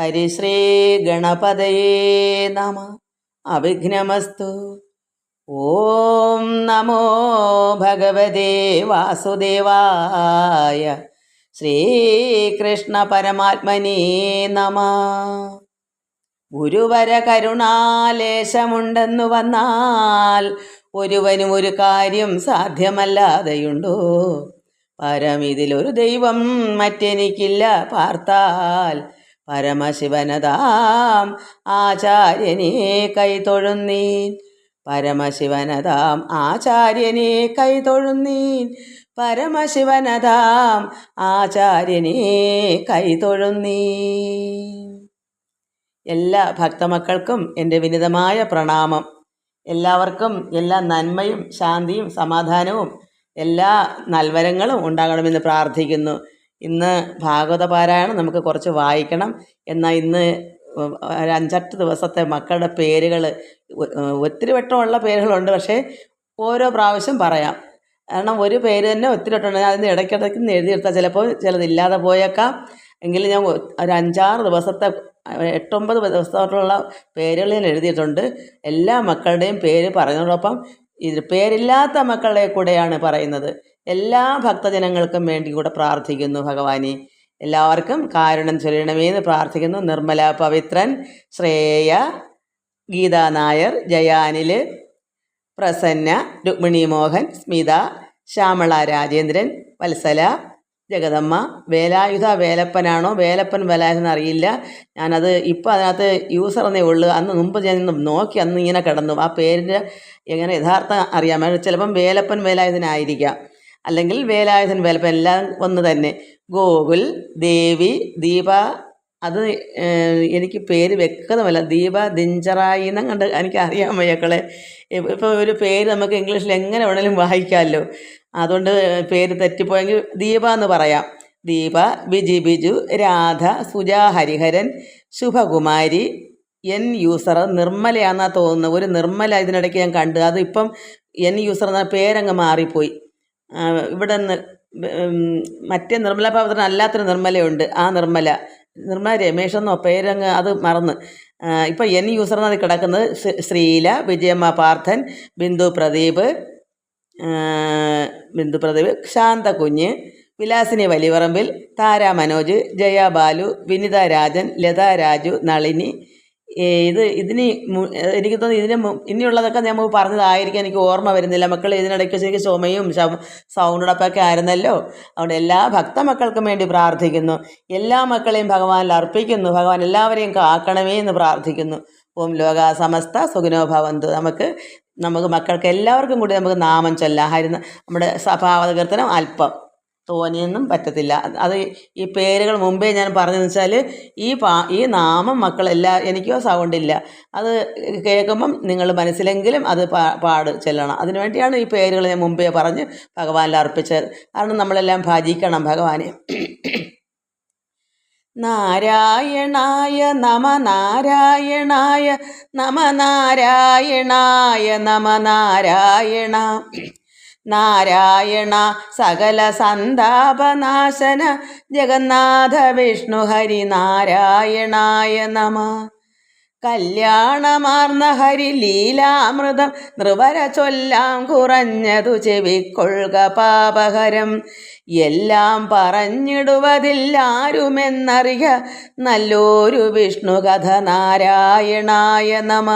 ഹരിശ്രീ ഗണപതയേ നമ. അവിഘ്നമസ്തു. ഓം നമോ ഭഗവതേ വാസുദേവായ. ശ്രീകൃഷ്ണ പരമാത്മനേ നമ. ഗുരുവര കരുണാലേശമുണ്ടെന്നു വന്നാൽ ഒരുവനും ഒരു കാര്യം സാധ്യമല്ലാതെയുണ്ടോ? പരമിതിലൊരു ദൈവം മറ്റെനിക്കില്ല പാർത്താൽ പരമശിവനതാം ആചാര്യനെ കൈതൊഴുന്നീൻ. പരമശിവനതാം ആചാര്യനെ കൈതൊഴുന്നീൻ. പരമശിവനതാം ആചാര്യനെ കൈതൊഴുന്നീൻ. എല്ലാ ഭക്തമക്കൾക്കും എൻ്റെ വിനീതമായ പ്രണാമം. എല്ലാവർക്കും എല്ലാ നന്മയും ശാന്തിയും സമാധാനവും എല്ലാ നൽവരങ്ങളും ഉണ്ടാകണമെന്ന് പ്രാർത്ഥിക്കുന്നു. ഇന്ന് ഭാഗവത പാരായണം നമുക്ക് കുറച്ച് വായിക്കണം. എന്നാൽ ഇന്ന് ഒരു 5-8 ദിവസത്തെ മക്കളുടെ പേരുകൾ ഒത്തിരി വട്ടമുള്ള പേരുകളുണ്ട്, പക്ഷേ ഓരോ പ്രാവശ്യം പറയാം. കാരണം ഒരു പേര് തന്നെ ഒത്തിരി വട്ടമുണ്ട്. അതിന് ഇടയ്ക്കിടയ്ക്ക് എഴുതിയെടുത്താൽ ചിലപ്പോൾ ചിലതില്ലാതെ പോയേക്കാം. എങ്കിലും ഞാൻ ഒരു 5-6 ദിവസത്തെ 8-9 ദിവസത്തോട്ടുള്ള പേരുകൾ ഞാൻ എഴുതിയിട്ടുണ്ട്. എല്ലാ മക്കളുടെയും പേര് പറയുന്നതോടൊപ്പം ഇത് പേരില്ലാത്ത മക്കളെ കൂടെയാണ് പറയുന്നത്. എല്ലാ ഭക്തജനങ്ങൾക്കും വേണ്ടി കൂടെ പ്രാർത്ഥിക്കുന്നു. ഭഗവാനെ എല്ലാവർക്കും കാരുണ്യം ചൊല്ലണമേന്ന് പ്രാർത്ഥിക്കുന്നു. നിർമ്മല, പവിത്രൻ, ശ്രേയ, ഗീതാ നായർ, ജയാനിൽ, പ്രസന്ന, രുക്മിണി മോഹൻ, സ്മിത, ശ്യാമള രാജേന്ദ്രൻ, വത്സല, ജഗദമ്മ, വേലായുധ വേലപ്പനാണോ വേലപ്പൻ വേലായുധൻ അറിയില്ല. ഞാനത് ഇപ്പോൾ അതിനകത്ത് യൂസർ എന്നേ ഉള്ളൂ. അന്ന് മുമ്പ് ഞാൻ നോക്കി, അന്ന് ഇങ്ങനെ കിടന്നു. ആ പേരിൻ്റെ എങ്ങനെ യഥാർത്ഥം അറിയാൻ ചിലപ്പം വേലപ്പൻ വേലായുധനായിരിക്കാം, അല്ലെങ്കിൽ വേലായുധൻ വേലപ്പൻ, എല്ലാം ഒന്ന് തന്നെ. ഗോകുൽ, ദേവി, ദീപ, അത് എനിക്ക് പേര് വ്യക്തമല്ല. ദീപ ദിഞ്ചറായി എന്നും കണ്ട് എനിക്ക് അറിയാൻ വയ്യക്കളെ. ഇപ്പോൾ ഒരു പേര് നമുക്ക് ഇംഗ്ലീഷിൽ എങ്ങനെ വേണമെങ്കിലും വായിക്കാമല്ലോ. അതുകൊണ്ട് പേര് തെറ്റിപ്പോയെങ്കിൽ ദീപ എന്ന് പറയാം. ദീപ, ബിജി ബിജു, രാധ, സുജ ഹരിഹരൻ, ശുഭകുമാരി, എൻ യൂസർ, നിർമ്മലയാണെന്നാണ് തോന്നുന്നത്. ഒരു നിർമ്മല ഇതിനിടയ്ക്ക് ഞാൻ കണ്ടു. അത് ഇപ്പം എൻ യൂസർ എന്ന പേരങ്ങ് മാറിപ്പോയി. ഇവിടെ നിന്ന് മറ്റേ നിർമ്മല പവിത്രൻ അല്ലാത്തൊരു നിർമ്മലയുണ്ട്. ആ നിർമ്മല രമേഷ് എന്നോ പേരങ്ങ് അത് മറന്ന്. ഇപ്പം എൻ യൂസർ എന്നത് കിടക്കുന്നത് ശ്രീല, വിജയമ്മ പാർത്ഥൻ, ബിന്ദു പ്രദീപ്, ശാന്തകുഞ്ഞ്, വിലാസിനി വലിയപറമ്പിൽ, താര മനോജ്, ജയ ബാലു, വിനിത രാജൻ, ലത രാജു, നളിനി. ഇതിന് എനിക്ക് തോന്നുന്നു ഇനിയുള്ളതൊക്കെ നമുക്ക് പറഞ്ഞതായിരിക്കും, എനിക്ക് ഓർമ്മ വരുന്നില്ല മക്കൾ. ഇതിനിടയ്ക്ക് വെച്ച് എനിക്ക് ചുമയും സൗണ്ടടപ്പൊക്കെ ആയിരുന്നല്ലോ. അതുകൊണ്ട് എല്ലാ ഭക്തമക്കൾക്കും വേണ്ടി പ്രാർത്ഥിക്കുന്നു. എല്ലാ മക്കളെയും ഭഗവാനിൽ അർപ്പിക്കുന്നു. ഭഗവാൻ എല്ലാവരെയും കാക്കണമേ എന്ന് പ്രാർത്ഥിക്കുന്നു. ഓം ലോക സമസ്ത സുഖിനോ ഭവന്തു. നമുക്ക് മക്കൾക്ക് എല്ലാവർക്കും കൂടി നമുക്ക് നാമം ചൊല്ലാം. നമ്മുടെ സഭാവതകീർത്തനം അല്പം, തോന്നിയൊന്നും പറ്റത്തില്ല. അത് ഈ പേരുകൾ മുമ്പേ ഞാൻ പറഞ്ഞതെന്ന് വെച്ചാൽ ഈ നാമം എനിക്കോ സൗണ്ടില്ല, അത് കേൾക്കുമ്പം നിങ്ങൾ മനസ്സിലെങ്കിലും അത് ചെല്ലണം. അതിനു വേണ്ടിയാണ് ഈ പേരുകൾ ഞാൻ മുമ്പേ പറഞ്ഞ് ഭഗവാനിൽ അർപ്പിച്ചത്. കാരണം നമ്മളെല്ലാം ഭജിക്കണം ഭഗവാനെ. നാരായണായ നമ, നാരായണായ നമ, നാരായണായ നമ, നാരായണ നാരായണ സകല സന്താപനാശന ജഗന്നാഥ വിഷ്ണു ഹരി നാരായണായ നമ. കല്യാണമാർന്ന ഹരി ലീലാമൃതം നൃവര ചൊല്ലാം കുറഞ്ഞതു ചെവിക്കൊള്ളുക പാപഹരം. എല്ലാം പറഞ്ഞിടുവതില്ലാരുമെന്നറിയ നല്ലൊരു വിഷ്ണു കഥ നാരായണായ നമ.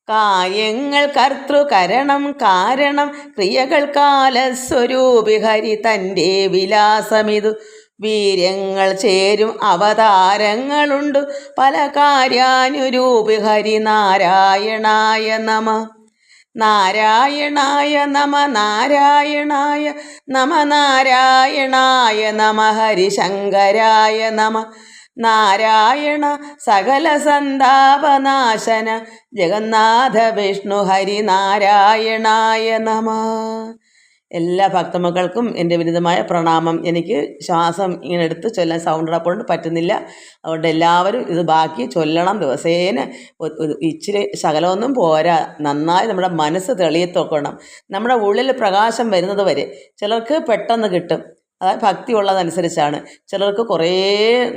കായങ്ങൾ കർത്തൃകരണം കാരണം ക്രിയകൾ കാലസ്വരൂപി ഹരി തൻ്റെ വിലാസമിതു. വീര്യങ്ങൾ ചേരും അവതാരങ്ങളുണ്ട് പല കാര്യാനുരൂപി ഹരി നാരായണായ നമ. നാരായണായ നമ, നാരായണായ നമ, നാരായണായ നമ, ഹരിശങ്കരായ നമ. നാരായണ സകല സന്താപനാശന ജഗന്നാഥ വിഷ്ണു ഹരി നാരായണായ നമ. എല്ലാ ഭക്തമക്കൾക്കും എൻ്റെ വിനീതമായ പ്രണാമം. എനിക്ക് ശ്വാസം ഇങ്ങനെ എടുത്ത് ചൊല്ലാൻ സൗണ്ടടപ്പോണ്ട് പറ്റുന്നില്ല. അതുകൊണ്ട് എല്ലാവരും ഇത് ബാക്കി ചൊല്ലണം ദിവസേന. ഇച്ചിരി ശകലമൊന്നും പോരാ, നന്നായി നമ്മുടെ മനസ്സ് തെളിയത്തൊക്കണം. നമ്മുടെ ഉള്ളിൽ പ്രകാശം വരുന്നത് വരെ. ചിലർക്ക് പെട്ടെന്ന് കിട്ടും, അതായത് ഭക്തി ഉള്ളതനുസരിച്ചാണ്. ചിലർക്ക് കുറേ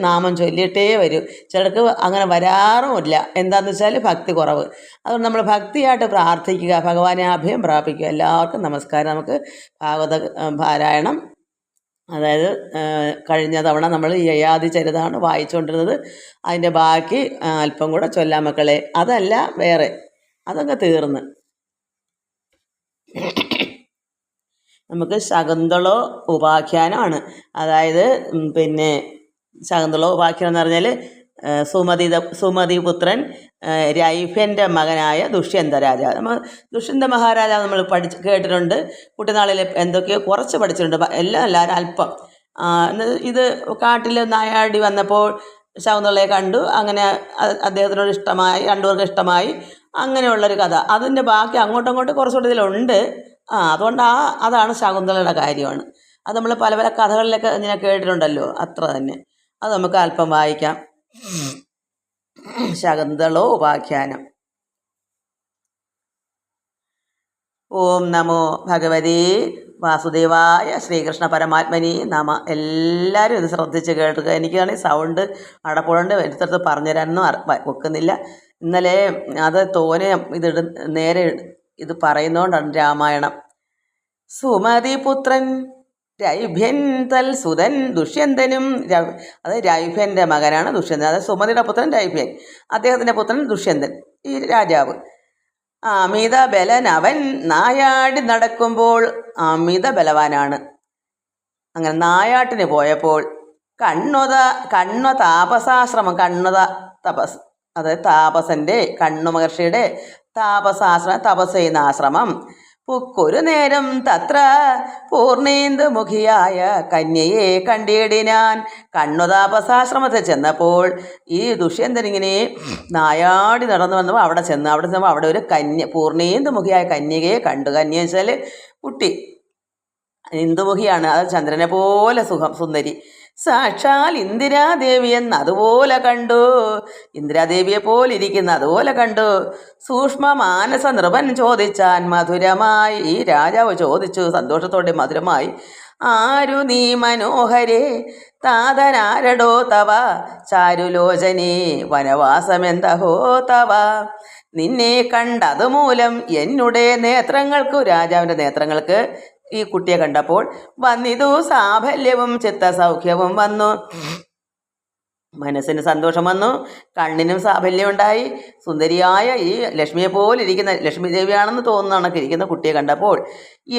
നാമം ചൊല്ലിയിട്ടേ വരും, ചിലർക്ക് അങ്ങനെ വരാറുമില്ല. എന്താണെന്ന് വെച്ചാൽ ഭക്തി കുറവ്. അതുകൊണ്ട് നമ്മൾ ഭക്തിയായിട്ട് പ്രാർത്ഥിക്കുക, ഭഗവാനെ അഭയം പ്രാപിക്കുക. എല്ലാവർക്കും നമസ്കാരം. നമുക്ക് ഭാഗവത പാരായണം, അതായത് കഴിഞ്ഞ തവണ നമ്മൾ യയാതി ചരിതമാണ് വായിച്ചുകൊണ്ടിരുന്നത്. അതിൻ്റെ ബാക്കി അല്പം കൂടെ ചൊല്ലാം മക്കളെ. അതല്ല വേറെ, അതങ്ങ് തീർന്ന്. നമുക്ക് ശകുന്തളോ ഉപാഖ്യാനമാണ്. അതായത് പിന്നെ ശകുന്തളോ ഉപാഖ്യാനം എന്ന് പറഞ്ഞാൽ സുമതിപുത്രൻ രൈഫ്യൻ്റെ മകനായ ദുഷ്യന്ത രാജാവ്. നമ്മൾ ദുഷ്യന്ത മഹാരാജാവ് നമ്മൾ കേട്ടിട്ടുണ്ട്. കുട്ടിനാളിൽ എന്തൊക്കെയോ കുറച്ച് പഠിച്ചിട്ടുണ്ട്, എല്ലാം അല്ലാതെ അല്പം. ഇത് കാട്ടിൽ നായാടി വന്നപ്പോൾ ശകുന്തളയെ കണ്ടു, അങ്ങനെ അദ്ദേഹത്തിനോട് ഇഷ്ടമായി, രണ്ടുപേർക്കും ഇഷ്ടമായി, അങ്ങനെയുള്ളൊരു കഥ. അതിൻ്റെ ബാക്കി അങ്ങോട്ടും കുറച്ചുകൂടി ഇതിലുണ്ട്. അതുകൊണ്ട് അതാണ് ശകുന്തളയുടെ കാര്യമാണ്. അത് നമ്മൾ പല പല കഥകളിലൊക്കെ ഇങ്ങനെ കേട്ടിട്ടുണ്ടല്ലോ, അത്ര തന്നെ. അത് നമുക്ക് അല്പം വായിക്കാം. ശകുന്തളോ ഉപാഖ്യാനം. ഓം നമോ ഭഗവതി വാസുദേവായ ശ്രീകൃഷ്ണ പരമാത്മനി നമ. എല്ലാവരും ഇത് ശ്രദ്ധിച്ച് കേട്ടുക. എനിക്കാണെങ്കിൽ സൗണ്ട് അടപ്പുണ്ട്, എടുത്തെടുത്ത് പറഞ്ഞു തരാനൊന്നും വെക്കുന്നില്ല. ഇന്നലെ അത് തോനെ നേരെ ഇത് പറയുന്നതുകൊണ്ടാണ് രാമായണം. സുമതിപുത്രൻ രൈഭ്യൻ തൽ സുതൻ ദുഷ്യന്തനും. അത് രൈഭ്യൻ്റെ മകനാണ് ദുഷ്യന്തൻ. അതായത് സുമതിയുടെ പുത്രൻ രൈഭ്യൻ, അദ്ദേഹത്തിൻ്റെ പുത്രൻ ദുഷ്യന്തൻ, ഈ രാജാവ്. അമിത ബലൻ അവൻ നായാടി നടക്കുമ്പോൾ അമിത ബലവാനാണ്. അങ്ങനെ നായാട്ടിന് പോയപ്പോൾ കണ്വ താപസാശ്രമം, തപസ്, അതായത് താപസൻ്റെ മഹർഷിയുടെ താപസാശ്രമം, തപസ് ചെയ്യുന്ന ആശ്രമം. പുക്കൊരു നേരം തത്ര പൂർണേന്ദുമുഖിയായ കന്യയെ കണ്ടിടിനാൻ. കണ്വതാപസാശ്രമത്തിൽ ചെന്നപ്പോൾ ഈ ദുഷ്യന്തനിങ്ങനെ നായാടി നടന്നു വന്നപ്പോൾ അവിടെ ചെന്നപ്പോൾ അവിടെ ഒരു പൂർണേന്ദുമുഖിയായ കന്യകയെ കണ്ടു. കന്യ വെച്ചാൽ കുട്ടി, ഇന്ദുമുഖിയാണ്. അത് ചന്ദ്രനെ പോലെ സുന്ദരി, സാക്ഷാൽ ഇന്ദിരാദേവി എന്ന് അതുപോലെ കണ്ടു. ഇന്ദിരാദേവിയെ പോലെ ഇരിക്കുന്ന അതുപോലെ കണ്ടു. സൂക്ഷ്മ മാനസ നൃപൻ ചോദിച്ചാൻ മധുരമായി. ഈ രാജാവ് ചോദിച്ചു സന്തോഷത്തോടെ മധുരമായി, ആരു നീ മനോഹരേ താതനാരടോ തവ ചാരുലോചനേ വനവാസമെന്തഹോ തവ. നിന്നെ കണ്ടതുമൂലം എന്നുടെ നേത്രങ്ങൾക്കു, രാജാവിൻ്റെ നേത്രങ്ങൾക്ക് ഈ കുട്ടിയെ കണ്ടപ്പോൾ വന്നിതു സാഫല്യവും ചിത്തസൗഖ്യവും വന്നു. മനസ്സിന് സന്തോഷം വന്നു, കണ്ണിനും സാഫല്യം ഉണ്ടായി. സുന്ദരിയായ ഈ ലക്ഷ്മിയെ പോലെ ഇരിക്കുന്ന, ലക്ഷ്മി ദേവിയാണെന്ന് തോന്നുന്ന കണക്ക് ഇരിക്കുന്ന കുട്ടിയെ കണ്ടപ്പോൾ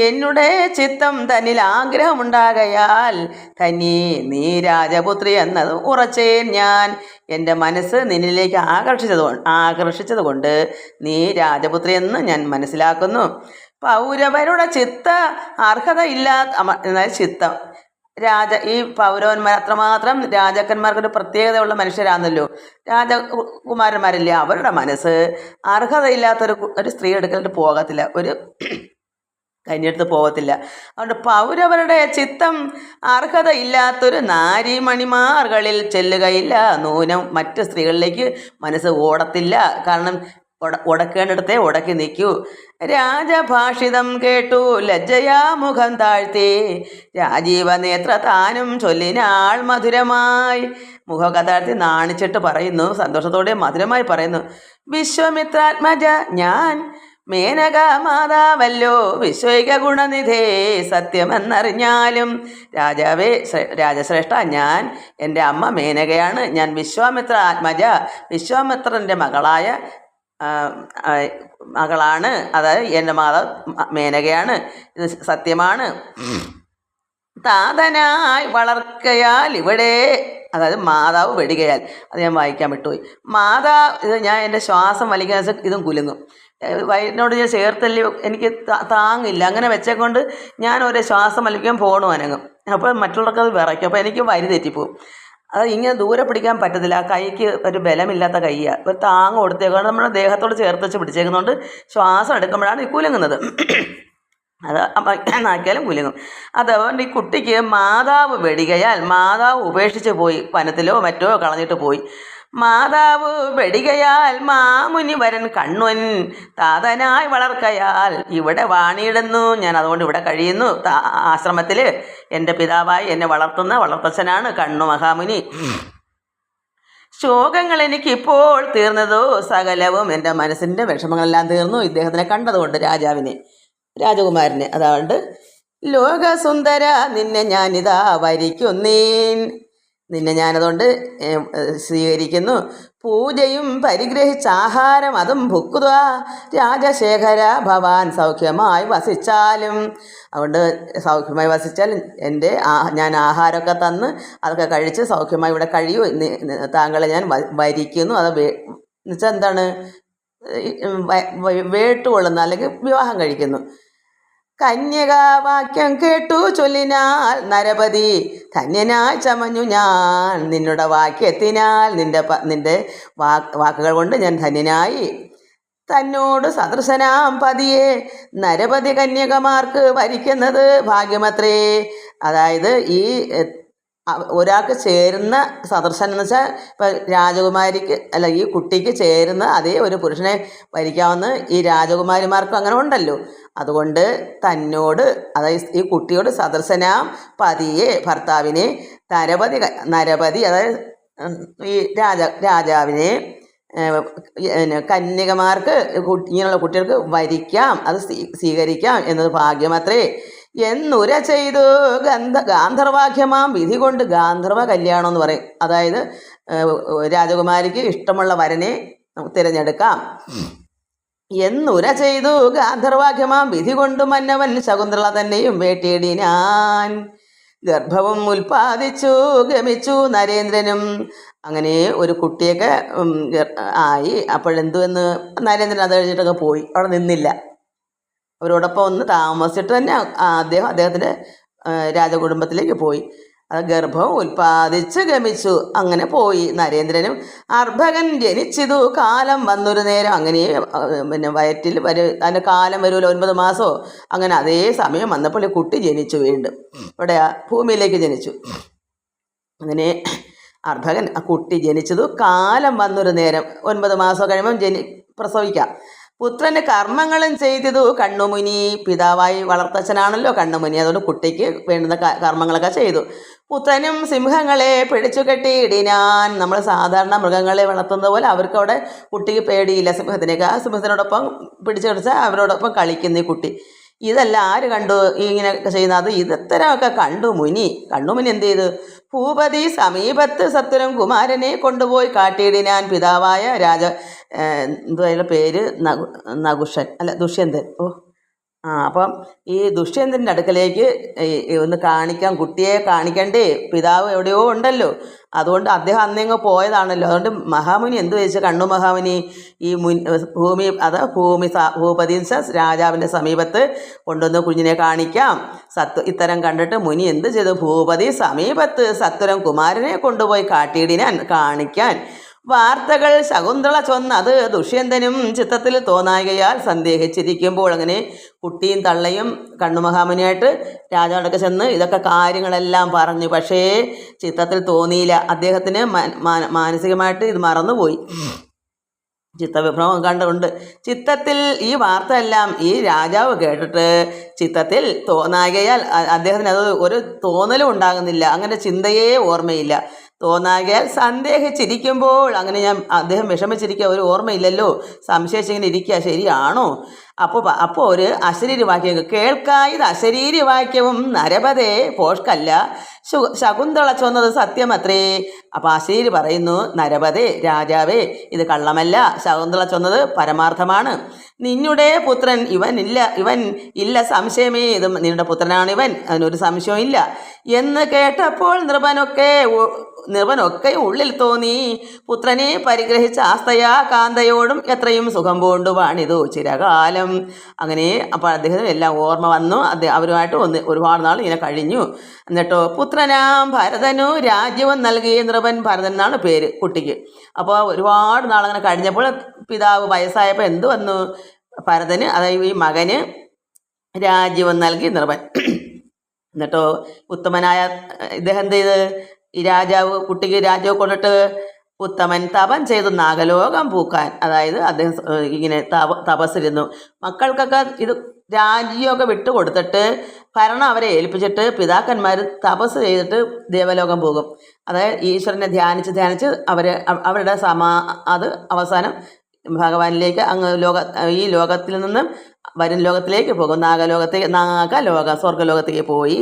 എന്നുടെ ചിത്തം തന്നിൽ ആഗ്രഹമുണ്ടാകയാൽ കന്യേ നീ രാജപുത്രി എന്നത് ഉറച്ചേൻ ഞാൻ. എൻ്റെ മനസ്സ് നിന്നിലേക്ക് ആകർഷിച്ചത് കൊണ്ട് നീ രാജപുത്രി എന്ന് ഞാൻ മനസ്സിലാക്കുന്നു. പൗരവരുടെ അർഹതയില്ലാത്ത ചിത്തം, ഈ പൗരവന്മാർ അത്രമാത്രം രാജാക്കന്മാർക്കൊരു പ്രത്യേകതയുള്ള മനുഷ്യരാണല്ലോ, രാജകുമാരന്മാരില്ലേ, അവരുടെ മനസ്സ് അർഹതയില്ലാത്തൊരു സ്ത്രീ എടുക്കലിട്ട് പോകത്തില്ല, ഒരു കന്യടുത്ത് പോകത്തില്ല. അതുകൊണ്ട് പൗരവരുടെ ചിത്തം അർഹതയില്ലാത്തൊരു നാരീമണിമാർകളിൽ ചെല്ലുകയില്ല. നൂനം മറ്റ് സ്ത്രീകളിലേക്ക് മനസ്സ് ഓടത്തില്ല. കാരണം ഉടക്കേണ്ടിടത്തെ ഉടക്കി നിൽക്കൂ. രാജഭാഷിതം കേട്ടു ലജ്ജയാ മുഖം താഴ്ത്തി രാജീവ നേത്ര താനും ചൊല്ലിനാൾ മധുരമായി. മുഖമൊക്കെ താഴ്ത്തി നാണിച്ചിട്ട് പറയുന്നു, സന്തോഷത്തോടെ മധുരമായി പറയുന്നു, വിശ്വമിത്രാത്മജ ഞാൻ മേനക മാതാവല്ലോ, വിശ്വൈക ഗുണനിധേ സത്യമെന്നറിഞ്ഞാലും. രാജശ്രേഷ്ഠ, ഞാൻ എൻ്റെ അമ്മ മേനകയാണ്. ഞാൻ വിശ്വാമിത്ര ആത്മജ, വിശ്വാമിത്രൻ്റെ മകളാണ്. അതായത് എൻ്റെ മാതാവ് മേനകയാണ്, ഇത് സത്യമാണ്. താതനായി വളർക്കയാൽ ഇവിടെ, അതായത് മാതാവ് വെടികയാൽ, അത് ഞാൻ വായിക്കാൻ വിട്ടുപോയി. ഇത് ഞാൻ എൻ്റെ ശ്വാസം വലിക്കുന്ന ഇതും കുലുങ്ങും, വയറ്റിനോട് ഞാൻ ചേർത്തല്ലേ, എനിക്ക് താങ്ങില്ല. അങ്ങനെ വെച്ചേക്കൊണ്ട് ഞാൻ ഒരു ശ്വാസം വലിക്കാൻ പോകണം അനങ്ങും. അപ്പോൾ മറ്റുള്ളവർക്ക് അത് വിറയ്ക്കും, അപ്പോൾ എനിക്ക് വരി തെറ്റിപ്പോവും. അത് ഇങ്ങനെ ദൂരെ പിടിക്കാൻ പറ്റത്തില്ല, ആ കൈക്ക് ഒരു ബലമില്ലാത്ത കൈയാണ്, ഒരു താങ്ങ് കൊടുത്തേക്കാണ് നമ്മുടെ ദേഹത്തോട് ചേർത്ത് വെച്ച് പിടിച്ചേക്കുന്നതുകൊണ്ട് ശ്വാസം എടുക്കുമ്പോഴാണ് ഈ കുലുങ്ങുന്നത്. അത് നാക്കിയാലും കുലുങ്ങും. അതുകൊണ്ട് ഈ കുട്ടിക്ക് മാതാവ് വെടികയാൽ, മാതാവ് ഉപേക്ഷിച്ച് പോയി, വനത്തിലോ മറ്റോ കളഞ്ഞിട്ട് പോയി. മാതാവ് വെടികയാൽ മാമുനി വരൻ കണ്വൻ താതനായി വളർക്കയാൽ ഇവിടെ വാണിയിടുന്നു. ഞാൻ അതുകൊണ്ട് ഇവിടെ കഴിയുന്നു. ആശ്രമത്തിൽ എൻ്റെ പിതാവായി എന്നെ വളർത്തുന്ന വളർത്തച്ഛനാണ് കണ്ണു മഹാമുനി. ശോകങ്ങൾ എനിക്കിപ്പോൾ തീർന്നതോ സകലവും, എൻ്റെ മനസ്സിൻ്റെ വിഷമങ്ങളെല്ലാം തീർന്നു ഇദ്ദേഹത്തിനെ കണ്ടതുകൊണ്ട്, രാജകുമാരനെ. അതുകൊണ്ട് ലോകസുന്ദര നിന്നെ ഞാനിതാ വരിക്കുന്നേൻ, നിന്നെ ഞാനതുകൊണ്ട് സ്വീകരിക്കുന്നു. പൂജയും പരിഗ്രഹിച്ച ആഹാരം അതും ഭുക്കുക രാജശേഖര ഭവാൻ സൗഖ്യമായി വസിച്ചാലും. അതുകൊണ്ട് സൗഖ്യമായി വസിച്ചാൽ ഞാൻ ആഹാരമൊക്കെ തന്ന് അതൊക്കെ കഴിച്ച് സൗഖ്യമായി ഇവിടെ കഴിയൂ. താങ്കളെ ഞാൻ വരിക്കുന്നു. അത് എന്നുവെച്ചാൽ എന്താണ്? വേട്ടുകൊള്ളുന്ന അല്ലെങ്കിൽ വിവാഹം കഴിക്കുന്നു. കന്യകാവാക്യം കേട്ടു ചൊല്ലിനാൽ നരപതി ധന്യനായി ചമഞ്ഞു ഞാൻ. നിന്നുടെ വാക്യത്തിനാൽ നിന്റെ വാക്കുകൾ കൊണ്ട് ഞാൻ ധന്യനായി. തന്നോട് സദൃശനാം പതിയെ നരപതി കന്യകമാർക്ക് വരിക്കുന്നത് ഭാഗ്യമത്രേ. അതായത് ഈ ഒരാൾക്ക് ചേരുന്ന സദൃശൻ എന്ന് വെച്ചാൽ ഇപ്പം രാജകുമാരിക്ക് അല്ല ഈ കുട്ടിക്ക് ചേരുന്ന അതേ ഒരു പുരുഷനെ വരിക്കാവുന്ന ഈ രാജകുമാരിമാർക്കും അങ്ങനെ ഉണ്ടല്ലോ. അതുകൊണ്ട് തന്നോട് അതായത് ഈ കുട്ടിയോട് സദൃശനാം പതിയെ ഭർത്താവിനെ നരപതി അതായത് ഈ രാജാവിനെ കന്യകമാർക്ക് ഇങ്ങനെയുള്ള കുട്ടികൾക്ക് വരിക്കാം, അത് സ്വീകരിക്കാം എന്നത് ഭാഗ്യമത്രേ എന്നുര ചെയ്തു. ഗാന്ധർവാഖ്യമാം വിധി കൊണ്ട് ഗാന്ധർവ കല്യാണം എന്ന് പറയും. അതായത് രാജകുമാരിക്ക് ഇഷ്ടമുള്ള വരനെ തിരഞ്ഞെടുക്കാം എന്നുര ചെയ്തു. ഗാന്ധർവാഖ്യമാം വിധി കൊണ്ട് മന്നവൻ ശകുന്തള തന്നെയും വേട്ടേടിനാൻ. ഗർഭവും ഉൽപ്പാദിച്ചു ഗമിച്ചു നരേന്ദ്രനും. അങ്ങനെ ഒരു കുട്ടിയൊക്കെ ആയി. അപ്പോഴെന്തുവെന്ന് നരേന്ദ്രൻ അത് കഴിഞ്ഞിട്ടൊക്കെ പോയി, അവിടെ നിന്നില്ല. അവരോടൊപ്പം ഒന്ന് താമസിച്ചിട്ട് തന്നെ അദ്ദേഹത്തിൻ്റെ രാജകുടുംബത്തിലേക്ക് പോയി. അത് ഗർഭം ഉൽപ്പാദിച്ച് ഗമിച്ചു. അങ്ങനെ പോയി നരേന്ദ്രനും. അർഭകൻ ജനിച്ചിതു കാലം വന്നൊരു നേരം. അങ്ങനെ വയറ്റിൽ അതിൻ്റെ കാലം വരുമല്ലോ, 9 മാസമോ അങ്ങനെ. അതേ സമയം വന്നപ്പോൾ ഈ കുട്ടി ജനിച്ചു. വീണ്ടും ഇവിടെ ഭൂമിയിലേക്ക് ജനിച്ചു. അങ്ങനെ അർഭകൻ ആ കുട്ടി ജനിച്ചതു കാലം വന്നൊരു നേരം, 9 മാസം കഴിയുമ്പം പ്രസവിക്കാം. പുത്രന് കർമ്മങ്ങളും ചെയ്തതു കണ്ണുമുനി. പിതാവായി വളർത്തച്ഛനാണല്ലോ കണ്ണുമുനി. അതുകൊണ്ട് കുട്ടിക്ക് വേണ്ടുന്ന കർമ്മങ്ങളൊക്കെ ചെയ്തു. പുത്രനും സിംഹങ്ങളെ പിടിച്ചു കെട്ടിയിടിനാൻ. നമ്മൾ സാധാരണ മൃഗങ്ങളെ വളർത്തുന്നത് പോലെ അവർക്ക് അവിടെ കുട്ടിക്ക് പേടിയില്ല സിംഹത്തിനേക്ക്. ആ സിംഹത്തിനോടൊപ്പം പിടിച്ചു കിടച്ചാൽ അവരോടൊപ്പം കളിക്കുന്ന ഈ കുട്ടി. ഇതെല്ലാം ആര് കണ്ടു ഇങ്ങനെ ചെയ്യുന്നത്? ഇതെത്തരമൊക്കെ കണ്ടു കണ്ണുമുനി എന്ത് ചെയ്തു? ഭൂപതി സമീപത്ത് സത്വരം കുമാരനെ കൊണ്ടുപോയി കാട്ടിയിടിനാൻ. പിതാവായ എന്തുവായാലും പേര് നകുഷൻ അല്ല ദുഷ്യന്തൻ. അപ്പം ഈ ദുഷ്യന്തൻ്റെ അടുക്കലേക്ക് ഒന്ന് കാണിക്കാൻ, കുട്ടിയെ കാണിക്കണ്ടേ? പിതാവ് എവിടെയോ ഉണ്ടല്ലോ. അതുകൊണ്ട് അദ്ദേഹം അന്നേങ്ങ് പോയതാണല്ലോ. അതുകൊണ്ട് മഹാമുനി എന്ത് ചോദിച്ചു? കണ്ണു മഹാമുനി ഈ ഭൂപതി രാജാവിൻ്റെ സമീപത്ത് കൊണ്ടുവന്ന് കുഞ്ഞിനെ കാണിക്കാം. ഇത്തരം കണ്ടിട്ട് മുനി എന്ത് ചെയ്തു? ഭൂപതി സമീപത്ത് സത്വരം കുമാരനെ കൊണ്ടുപോയി കാണിക്കാൻ വാർത്തകൾ ശകുന്തള ചൊന്നത് ദുഷ്യന്തനും ചിത്തത്തിൽ തോന്നായികയാൽ സന്ദേഹിച്ചിരിക്കുമ്പോൾ. അങ്ങനെ കുട്ടിയും തള്ളയും കണ്ണുമഹാമുനിയായിട്ട് രാജാവിനൊക്കെ ചെന്ന് ഇതൊക്കെ കാര്യങ്ങളെല്ലാം പറഞ്ഞു. പക്ഷേ ചിത്തത്തിൽ തോന്നിയില്ല. അദ്ദേഹത്തിന് മാനസികമായിട്ട് ഇത് മറന്നുപോയി. ചിത്തവിഭ്രമം കണ്ടുകൊണ്ട് ചിത്തത്തിൽ ഈ വാർത്ത എല്ലാം ഈ രാജാവ് കേട്ടിട്ട് ചിത്തത്തിൽ തോന്നാകയാൽ അദ്ദേഹത്തിന് അത് ഒരു തോന്നലും ഉണ്ടാകുന്നില്ല. അങ്ങനെ ചിന്തയേ ഓർമ്മയില്ല. തോന്നാകയാൽ സന്ദേഹിച്ചിരിക്കുമ്പോൾ. അങ്ങനെ അദ്ദേഹം വിഷമിച്ചിരിക്കുക, ഒരു ഓർമ്മയില്ലല്ലോ, സംശയിച്ചിങ്ങനെ ഇരിക്കുക, ശരിയാണോ? അപ്പോൾ ഒരു അശരീരി വാക്യം കേൾക്കായത് അശരീരി വാക്യവും നരപതേ പോഷ്കല്ല ശകുന്തള ചൊന്നത് സത്യമത്രേ. അപ്പോൾ അശരീരി പറയുന്നു, നരപതേ രാജാവേ ഇത് കള്ളമല്ല, ശകുന്തള ചൊന്നത് പരമാർത്ഥമാണ്. നിന്നുടെ പുത്രൻ ഇവൻ ഇല്ല സംശയമേ, ഇത് നിങ്ങളുടെ പുത്രനാണ് ഇവൻ, അതിനൊരു സംശയവും ഇല്ല എന്ന് കേട്ടപ്പോൾ നിർവനൊക്കെ ഉള്ളിൽ തോന്നി. പുത്രനെ പരിഗ്രഹിച്ച ആസ്തയാ കാന്തയോടും എത്രയും സുഖം പൂണ്ടു വാണിതു ചിരകാലം. അങ്ങനെ അപ്പോൾ അദ്ദേഹത്തിന് എല്ലാം ഓർമ്മ വന്നു. അവരുമായിട്ട് ഒരുപാട് നാൾ ഇങ്ങനെ കഴിഞ്ഞു. എന്നിട്ടോ പുത്രനാം ഭരതനു രാജ്യവും നൽകി. ഭരതൻ എന്നാണ് പേര് കുട്ടിക്ക്. അപ്പോൾ ഒരുപാട് നാളങ്ങനെ കഴിഞ്ഞപ്പോൾ പിതാവ് വയസ്സായപ്പോൾ എന്ത് വന്നു? ഭരതന്, അതായത് ഈ മകന് രാജ്യവും നൽകി നൃപൻ. എന്നിട്ടോ ഉത്തമനായ ഇദ്ദേഹം എന്ത് ചെയ്ത്? ഈ കുട്ടിക്ക് രാജ്യം കൊണ്ടിട്ട് ഉത്തമൻ തപം ചെയ്തു നാഗലോകം പൂക്കാൻ. അതായത് അദ്ദേഹം ഇങ്ങനെ തപസ്സിരുന്നു. മക്കൾക്കൊക്കെ ഇത് രാജ്യമൊക്കെ വിട്ടുകൊടുത്തിട്ട് ഭരണം അവരെ ഏൽപ്പിച്ചിട്ട് പിതാക്കന്മാർ തപസ് ചെയ്തിട്ട് ദേവലോകം പോകും. അതായത് ഈശ്വരനെ ധ്യാനിച്ച് അവരുടെ അത് അവസാനം ഭഗവാനിലേക്ക് അങ്ങ് ഈ ലോകത്തിൽ നിന്നും വരും ലോകത്തിലേക്ക് പോകും. നാഗലോകം സ്വർഗലോകത്തേക്ക് പോയി.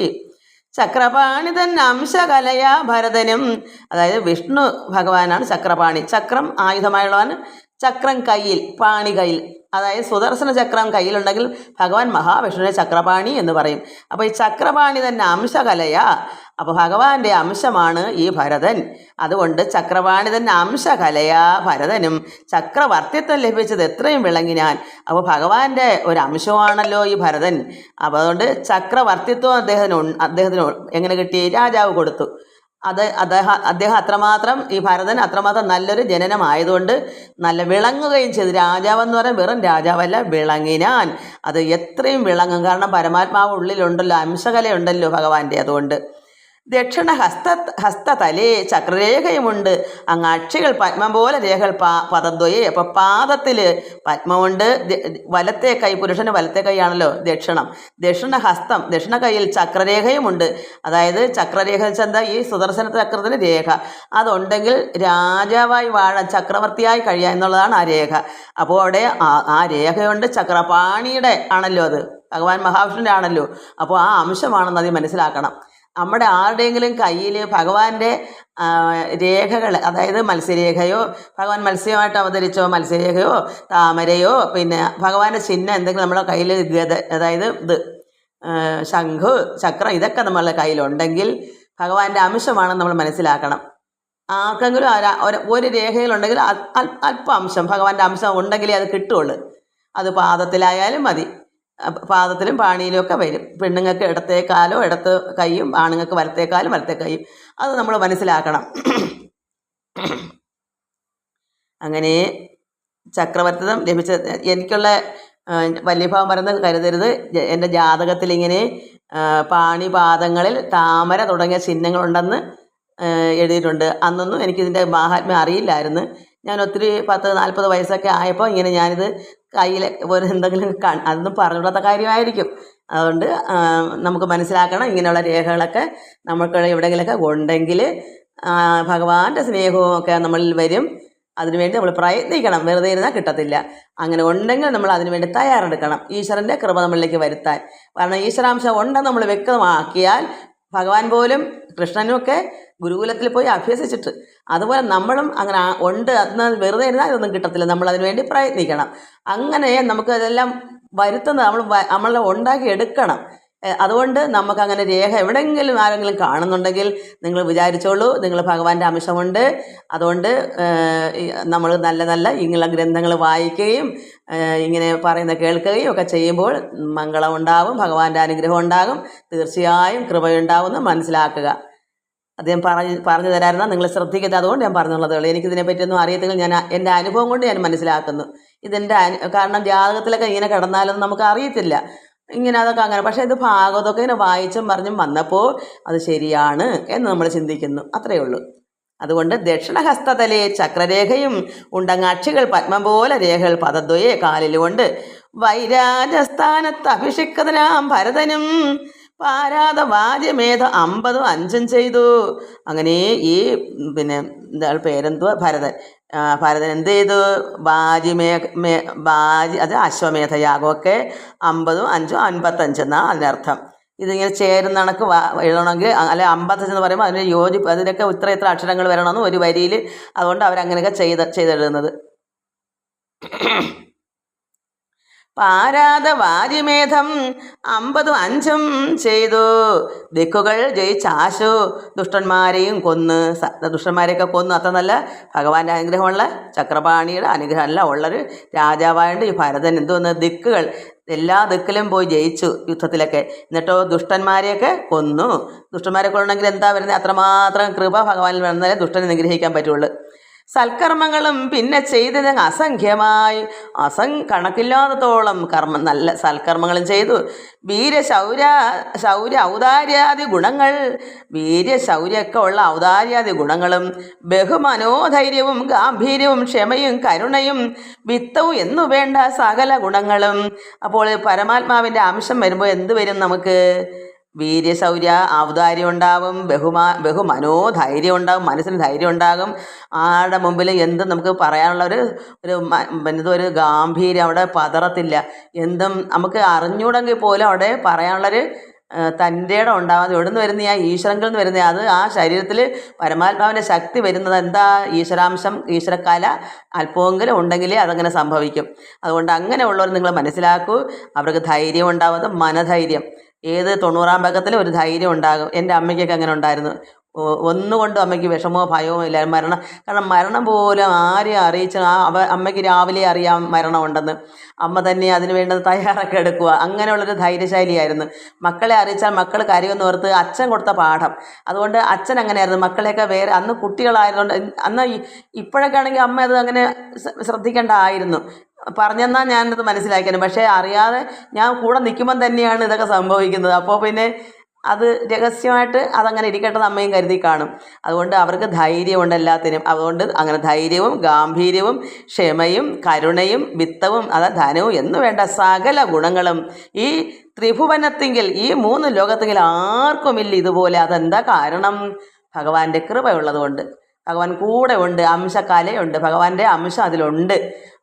ചക്രപാണി തന്നെ അംശകലയാ ഭരതനും. അതായത് വിഷ്ണു ഭഗവാനാണ് ചക്രപാണി. ചക്രം ആയുധമായുള്ളവൻ, ചക്രം കയ്യിൽ, പാണി കയ്യിൽ. അതായത് സുദർശന ചക്രം കയ്യിലുണ്ടെങ്കിൽ ഭഗവാൻ മഹാവിഷ്ണുവിനെ ചക്രപാണി എന്ന് പറയും. അപ്പോൾ ഈ ചക്രപാണി തന്നെ അംശകലയാ. അപ്പോൾ ഭഗവാന്റെ അംശമാണ് ഈ ഭരതൻ. അതുകൊണ്ട് ചക്രപാണി തന്നെ അംശകലയാ ഭരതനും. ചക്രവർത്തിത്വം ലഭിച്ചത് എത്രയും വിളങ്ങിനാൻ. അപ്പോൾ ഭഗവാന്റെ ഒരു അംശമാണല്ലോ ഈ ഭരതൻ. അപ്പോൾ അതുകൊണ്ട് ചക്രവർത്തിത്വം അദ്ദേഹത്തിന് എങ്ങനെ കിട്ടി? രാജാവ് കൊടുത്തു. അദ്ദേഹം അത്രമാത്രം, ഈ ഭരതൻ അത്രമാത്രം നല്ലൊരു ജനനമായതുകൊണ്ട് നല്ല വിളങ്ങുകയും ചെയ്തു. രാജാവെന്ന് പറയാൻ വെറും രാജാവല്ല, വിളങ്ങിനാൻ. അത് എത്രയും വിളങ്ങും. കാരണം പരമാത്മാവ് ഉള്ളിലുണ്ടല്ലോ, അംശകലയുണ്ടല്ലോ ഭഗവാന്റെ. അതുകൊണ്ട് ദക്ഷിണ ഹസ്തതലേ ചക്രരേഖയുമുണ്ട്. അങ്ങ് അക്ഷികൾ പത്മം പോലെ രേഖകൾ പദദ്വയെ. അപ്പോൾ പാദത്തിൽ പത്മമുണ്ട്. വലത്തെ കൈ, പുരുഷന് വലത്തെ കൈയാണല്ലോ ദക്ഷിണ ഹസ്തം, ദക്ഷിണ കൈയിൽ ചക്രരേഖയുമുണ്ട്. അതായത് ചക്രരേഖ എന്താ? ഈ സുദർശന ചക്രത്തിന് രേഖ അതുണ്ടെങ്കിൽ രാജാവായി വാഴാൻ, ചക്രവർത്തിയായി കഴിയുക എന്നുള്ളതാണ് ആ രേഖ. അപ്പോൾ അവിടെ ആ രേഖയുണ്ട്. ചക്രപാണിയുടെ ആണല്ലോ അത്, ഭഗവാൻ മഹാവിഷ്ണുവിൻ്റെ ആണല്ലോ. അപ്പോൾ ആ അംശമാണെന്ന് അത് മനസ്സിലാക്കണം. നമ്മുടെ ആരുടെയെങ്കിലും കയ്യിൽ ഭഗവാന്റെ രേഖകൾ, അതായത് മത്സ്യരേഖയോ, ഭഗവാൻ മത്സ്യമായിട്ട് അവതരിച്ചോ മത്സ്യരേഖയോ താമരയോ, പിന്നെ ഭഗവാന്റെ ചിഹ്നം എന്തെങ്കിലും നമ്മുടെ കയ്യിൽ അതായത് ശംഖ്, ചക്രം, ഇതൊക്കെ നമ്മളുടെ കയ്യിലുണ്ടെങ്കിൽ ഭഗവാന്റെ അംശമാണെന്ന് നമ്മൾ മനസ്സിലാക്കണം. ആർക്കെങ്കിലും ഒരു രേഖയിലുണ്ടെങ്കിൽ അല്പം അംശം, ഭഗവാന്റെ അംശം ഉണ്ടെങ്കിലേ അത് കിട്ടുള്ളൂ. അത് പാദത്തിലായാലും മതി. പാദത്തിലും പാണിയിലും ഒക്കെ വരും. പെണ്ണുങ്ങൾക്ക് ഇടത്തേക്കാലോ ഇടത്ത് കൈയും, ആണുങ്ങൾക്ക് വലത്തേക്കാലും വലത്തെ കൈയും. അത് നമ്മൾ മനസ്സിലാക്കണം. അങ്ങനെ ചക്രവർത്തിത്വം ലഭിച്ച എനിക്കുള്ള വല്യഭാവം പറയുന്നത് കരുതരുത്. എൻ്റെ ജാതകത്തിൽ ഇങ്ങനെ പാണിപാദങ്ങളിൽ താമര തുടങ്ങിയ ചിഹ്നങ്ങളുണ്ടെന്ന് എഴുതിയിട്ടുണ്ട്. അന്നൊന്നും എനിക്കിതിൻ്റെ മാഹാത്മ്യം അറിയില്ലായിരുന്നു. ഞാൻ ഒത്തിരി 10-40 വയസ്സൊക്കെ ആയപ്പോൾ ഇങ്ങനെ ഞാനിത് കയ്യിൽ ഒരു എന്തെങ്കിലും അതൊന്നും പറഞ്ഞിടാത്ത കാര്യമായിരിക്കും. അതുകൊണ്ട് നമുക്ക് മനസ്സിലാക്കണം, ഇങ്ങനെയുള്ള രേഖകളൊക്കെ നമുക്ക് എവിടെയെങ്കിലുമൊക്കെ ഉണ്ടെങ്കിൽ ഭഗവാന്റെ സ്നേഹവും ഒക്കെ നമ്മളിൽ വരും. അതിനുവേണ്ടി നമ്മൾ പ്രയത്നിക്കണം. വെറുതെ ഇരുന്നാൽ കിട്ടത്തില്ല. അങ്ങനെ ഉണ്ടെങ്കിൽ നമ്മൾ അതിനുവേണ്ടി തയ്യാറെടുക്കണം, ഈശ്വരൻ്റെ കൃപ നമ്മളിലേക്ക് വരുത്താൻ. കാരണം ഈശ്വരാംശം ഉണ്ടെന്ന് നമ്മൾ വ്യക്തമാക്കിയാൽ ഭഗവാൻ പോലും കൃഷ്ണനുമൊക്കെ ഗുരുകുലത്തിൽ പോയി അഭ്യസിച്ചിട്ട്, അതുപോലെ നമ്മളും അങ്ങനെ ഉണ്ട്. അന്ന് വെറുതെ ഇരുന്നാൽ ഇതൊന്നും കിട്ടത്തില്ല. നമ്മൾ അതിനു വേണ്ടി പ്രയത്നിക്കണം. അങ്ങനെ നമുക്ക് അതെല്ലാം വരുത്തുന്നത് നമ്മൾ ഉണ്ടാക്കി എടുക്കണം. അതുകൊണ്ട് നമുക്കങ്ങനെ രേഖ എവിടെയെങ്കിലും ആരെങ്കിലും കാണുന്നുണ്ടെങ്കിൽ നിങ്ങൾ വിചാരിച്ചോളൂ, നിങ്ങൾ ഭഗവാന്റെ അംശമുണ്ട്. അതുകൊണ്ട് നമ്മൾ നല്ല നല്ല ഇങ്ങനെയുള്ള ഗ്രന്ഥങ്ങൾ വായിക്കുകയും ഇങ്ങനെ പറയുന്ന കേൾക്കുകയും ഒക്കെ ചെയ്യുമ്പോൾ മംഗളം ഉണ്ടാവും, ഭഗവാന്റെ അനുഗ്രഹം ഉണ്ടാകും, തീർച്ചയായും കൃപയുണ്ടാവുമെന്ന് മനസ്സിലാക്കുക. അദ്ദേഹം പറഞ്ഞു തരാറുണ്ട്, നിങ്ങൾ ശ്രദ്ധിക്കരുത്. അതുകൊണ്ട് ഞാൻ പറഞ്ഞുള്ളതേ ഉള്ളൂ. എനിക്കിതിനെപ്പറ്റിയൊന്നും അറിയത്തില്ല. ഞാൻ എൻ്റെ അനുഭവം കൊണ്ട് ഞാൻ മനസ്സിലാക്കുന്നു. കാരണം ജാതകത്തിലൊക്കെ ഇങ്ങനെ കിടന്നാലൊന്നും നമുക്ക് അറിയത്തില്ല. ഇങ്ങനെ അതൊക്കെ അങ്ങനെ. പക്ഷേ ഇത് ഭാഗവതമൊക്കെ ഇങ്ങനെ വായിച്ചും പറഞ്ഞും വന്നപ്പോൾ അത് ശരിയാണ് എന്ന് നമ്മൾ ചിന്തിക്കുന്നു. അത്രയേ ഉള്ളൂ. അതുകൊണ്ട് ദക്ഷിണഹസ്തതലേ ചക്രരേഖയും ഉണ്ടങ്ങാക്ഷികൾ പത്മം പോലെ രേഖകൾ പദദ്വയെ കാലിലുകൊണ്ട് വൈരാജസ്ഥാനത്ത് അഭിഷിക്തനാം ഭരതനും പാരാത വാജ്യമേധ 50 5 ചെയ്തു. അങ്ങനെ ഈ പിന്നെ പേരെന്തുവാ ഭരതൻ എന്ത് ചെയ്തു? അത് അശ്വമേധയാഗമൊക്കെ 50 5 55 എന്നാണ് അതിനർത്ഥം. ഇതിങ്ങനെ ചേരുന്ന കണക്ക് എഴുതണമെങ്കിൽ, അല്ലെ 55 എന്ന് പറയുമ്പോൾ അതിന് അതിനൊക്കെ ഇത്ര അക്ഷരങ്ങൾ വരണമെന്ന് ഒരു വരിയിൽ. അതുകൊണ്ട് അവരങ്ങനെയൊക്കെ ചെയ്തെഴുതുന്നത്. പാരാത വാരിമേധം 50 5 ചെയ്തു. ദിക്കുകൾ ജയിച്ചാശു ദുഷ്ടന്മാരെയൊക്കെ കൊന്നു. അത്ര നല്ല ഭഗവാന്റെ അനുഗ്രഹമുള്ള, ചക്രപാണിയുടെ അനുഗ്രഹമല്ല ഉള്ളൊരു രാജാവായതുകൊണ്ട് ഈ ഭരതൻ എന്തോന്ന് ദിക്കുകൾ എല്ലാ ദിക്കിലും പോയി ജയിച്ചു യുദ്ധത്തിലൊക്കെ. എന്നിട്ടോ ദുഷ്ടന്മാരെയൊക്കെ കൊന്നു. ദുഷ്ടന്മാരെ കൊള്ളണമെങ്കിൽ എന്താ വരുന്നത്? അത്രമാത്രം കൃപ ഭഗവാനിൽ വന്നാലേ ദുഷ്ടനെ നിഗ്രഹിക്കാൻ പറ്റുള്ളൂ. സൽക്കർമ്മങ്ങളും പിന്നെ ചെയ്തത് അസംഖ്യമായി കണക്കില്ലാത്തത്തോളം നല്ല സൽക്കർമ്മങ്ങളും ചെയ്തു. ശൗര്യ ഔദാര്യാദി ഗുണങ്ങൾ, ശൗര്യമൊക്കെ ഉള്ള ഔദാര്യാദി ഗുണങ്ങളും ബഹുമനോധൈര്യവും ഗാംഭീര്യവും ക്ഷമയും കരുണയും വിത്തവും എന്നു വേണ്ട സകല ഗുണങ്ങളും. അപ്പോൾ പരമാത്മാവിൻ്റെ അംശം വരുമ്പോൾ എന്ത് വരും? നമുക്ക് വീര്യശൗര്യ ഔദാര്യം ഉണ്ടാവും, ബഹുമനോധൈര്യം ഉണ്ടാകും, മനസ്സിന് ധൈര്യം ഉണ്ടാകും. ആരുടെ മുമ്പിൽ എന്തും നമുക്ക് പറയാനുള്ള ഒരു ഗാംഭീര്യം, അവിടെ പതറത്തില്ല. എന്തും നമുക്ക് അറിഞ്ഞൂടെങ്കിൽ പോലും അവിടെ പറയാനുള്ളൊരു തൻ്റെ ഇടം ഉണ്ടാവാതെ എവിടെ നിന്ന് വരുന്ന ഈശ്വരങ്ങളിൽ നിന്ന് വരുന്ന അത് ആ ശരീരത്തിൽ പരമാത്മാവിൻ്റെ ശക്തി വരുന്നത് എന്താ? ഈശ്വരാംശം, ഈശ്വരക്കല അല്പമെങ്കിലും ഉണ്ടെങ്കിലേ അതങ്ങനെ സംഭവിക്കും. അതുകൊണ്ട് അങ്ങനെയുള്ളവർ നിങ്ങൾ മനസ്സിലാക്കൂ, അവർക്ക് ധൈര്യം ഉണ്ടാവുന്നത് മനധൈര്യം. ഏത് 90-ാം ഭാഗത്തിൽ ഒരു ധൈര്യം ഉണ്ടാകും. എൻ്റെ അമ്മയ്ക്കൊക്കെ അങ്ങനെ ഉണ്ടായിരുന്നു. ഒന്നുകൊണ്ടും അമ്മയ്ക്ക് വിഷമോ ഭയമോ ഇല്ല. കാരണം മരണം പോലും ആരെയും അറിയിച്ച് അമ്മയ്ക്ക് രാവിലെ അറിയാം മരണം ഉണ്ടെന്ന്. അമ്മ തന്നെ അതിന് വേണ്ടത് തയ്യാറൊക്കെ എടുക്കുക. അങ്ങനെയുള്ളൊരു ധൈര്യശാലിയായിരുന്നു. മക്കളെ അറിയിച്ചാൽ മക്കൾ കരയുമെന്ന് ഓർത്ത് അച്ഛൻ കൊടുത്ത പാഠം. അതുകൊണ്ട് അച്ഛൻ അങ്ങനെയായിരുന്നു. മക്കളെയൊക്കെ വേറെ അന്ന് കുട്ടികളായതുകൊണ്ട്, അന്ന് ഇപ്പോഴൊക്കെ ആണെങ്കിൽ അമ്മ അത് അങ്ങനെ ശ്രദ്ധിക്കേണ്ടതായിരുന്നു. പറഞ്ഞെന്നാൽ ഞാനത് മനസ്സിലാക്കിയാണ്. പക്ഷേ അറിയാതെ ഞാൻ കൂടെ നിൽക്കുമ്പം തന്നെയാണ് ഇതൊക്കെ സംഭവിക്കുന്നത്. അപ്പോൾ പിന്നെ അത് രഹസ്യമായിട്ട് അതങ്ങനെ ഇരിക്കട്ടെ അമ്മയും കരുതി കാണും. അതുകൊണ്ട് അവർക്ക് ധൈര്യമുണ്ട് എല്ലാത്തിനും. അതുകൊണ്ട് അങ്ങനെ ധൈര്യവും ഗാംഭീര്യവും ക്ഷമയും കരുണയും വിത്തവും ധനവും എന്ന് വേണ്ട സകല ഗുണങ്ങളും ഈ ത്രിഭുവനത്തെങ്കിൽ, ഈ 3 ലോകത്തെങ്കിൽ ആർക്കുമില്ല ഇതുപോലെ. അതെന്താ കാരണം? ഭഗവാന്റെ കൃപയുള്ളതുകൊണ്ട്. ഭഗവാൻ കൂടെ ഉണ്ട്, അംശകലയുണ്ട്, ഭഗവാന്റെ അംശം അതിലുണ്ട്.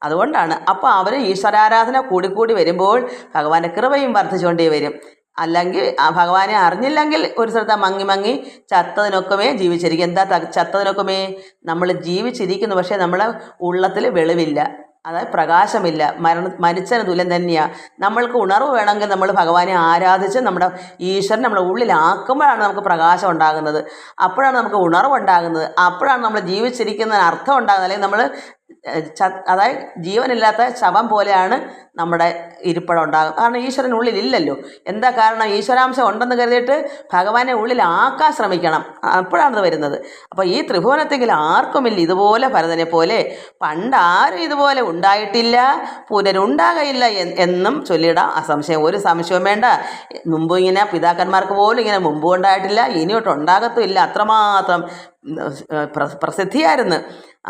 അതുകൊണ്ടാണ്. അപ്പോൾ അവർ ഈശ്വരാരാധന കൂടിക്കൂടി വരുമ്പോൾ ഭഗവാന്റെ കൃപയും വർദ്ധിച്ചുകൊണ്ടേ വരും. അല്ലെങ്കിൽ ആ ഭഗവാനെ അറിഞ്ഞില്ലെങ്കിൽ ഒരു സ്ഥലത്ത് മങ്ങി ചത്തതിനൊക്കമേ ജീവിച്ചിരിക്കും. എന്താ ചത്തതിനൊക്കമേ? നമ്മൾ ജീവിച്ചിരിക്കുന്നു, പക്ഷേ നമ്മളെ ഉള്ളത്തിൽ വെളിവില്ല, അതായത് പ്രകാശമില്ല. മരിച്ചതിന് തുല്യം തന്നെയാണ്. നമ്മൾക്ക് ഉണർവ് വേണമെങ്കിൽ നമ്മൾ ഭഗവാനെ ആരാധിച്ച് നമ്മുടെ ഈശ്വരൻ നമ്മുടെ ഉള്ളിലാക്കുമ്പോഴാണ് നമുക്ക് പ്രകാശം ഉണ്ടാകുന്നത്. അപ്പോഴാണ് നമുക്ക് ഉണർവുണ്ടാകുന്നത്. അപ്പോഴാണ് നമ്മൾ ജീവിച്ചിരിക്കുന്നതിന് അർത്ഥം ഉണ്ടാകുന്നത്. അല്ലെങ്കിൽ നമ്മൾ അതായത് ജീവനില്ലാത്ത ശവം പോലെയാണ് നമ്മുടെ ഇരിപ്പിടം ഉണ്ടാകും. കാരണം ഈശ്വരൻ ഉള്ളിലില്ലല്ലോ. എന്താ കാരണം? ഈശ്വരാംശം ഉണ്ടെന്ന് കരുതിയിട്ട് ഭഗവാനെ ഉള്ളിലാക്കാൻ ശ്രമിക്കണം. അപ്പോഴാണത് വരുന്നത്. അപ്പോൾ ഈ ത്രിഭുവനത്തെങ്കിൽ ആർക്കുമില്ല ഇതുപോലെ ഭരതനെ പോലെ. പണ്ടാരും ഇതുപോലെ ഉണ്ടായിട്ടില്ല, പുനരുണ്ടാകയില്ല എന്നും ചൊല്ലിടാം അസംശയം. ഒരു സംശയവും വേണ്ട. മുമ്പ് ഇങ്ങനെ പിതാക്കന്മാർക്ക് പോലും ഇങ്ങനെ മുമ്പ് ഉണ്ടായിട്ടില്ല, ഇനിയോട്ട് ഉണ്ടാകത്തുമില്ല. അത്രമാത്രം പ്രസിദ്ധിയായിരുന്നു.